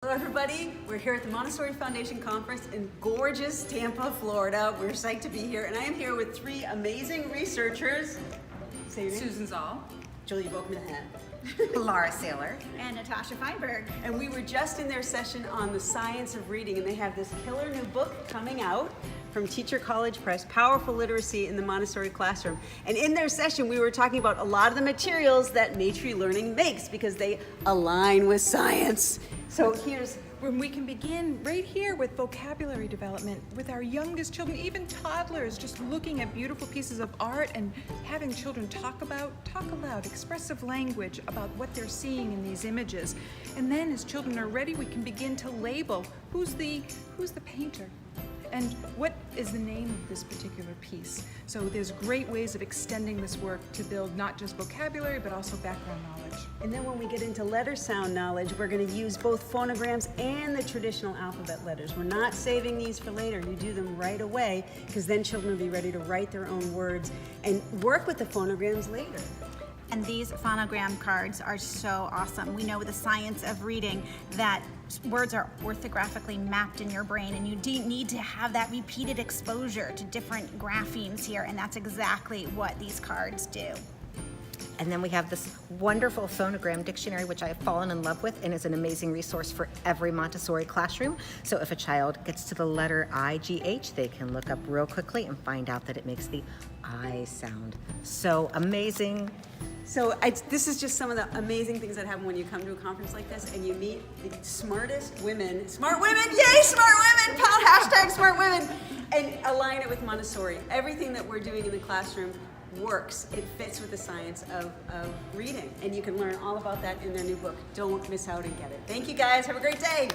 Hello everybody, we're here at the Montessori Foundation Conference in gorgeous Tampa, Florida. We're psyched to be here, and I am here with three amazing researchers. Say your name. Susan Zoll, Julia Bookman-Hat. Laura Saylor, and Natasha Feinberg. And we were just in their session on the science of reading, and they have this killer new book coming out from Teacher College Press, Powerful Literacy in the Montessori Classroom. And in their session, we were talking about a lot of the materials that Maitri Learning makes because they align with science. So here's when we can begin right here with vocabulary development with our youngest children, even toddlers, just looking at beautiful pieces of art and having children talk aloud, expressive language about what they're seeing in these images. And then as children are ready, we can begin to label who's the painter and what is the name of this particular piece. So there's great ways of extending this work to build not just vocabulary, but also background knowledge. And then when we get into letter sound knowledge, we're going to use both phonograms and the traditional alphabet letters. We're not saving these for later. You do them right away, because then children will be ready to write their own words and work with the phonograms later. And these phonogram cards are so awesome. We know with the science of reading that words are orthographically mapped in your brain, and you need to have that repeated exposure to different graphemes here, and that's exactly what these cards do. and then we have this wonderful phonogram dictionary, which I have fallen in love with and is an amazing resource for every Montessori classroom. So if a child gets to the letter IGH, they can look up real quickly and find out that it makes the I sound. So amazing. So this is just some of the amazing things that happen when you come to a conference like this and you meet the smartest women. Smart women, yay, smart women, hashtag smart women, and align it with Montessori. Everything that we're doing in the classroom works. It fits with the science of reading, and you can learn all about that in their new book. Don't miss out and get it. Thank you guys, have a great day.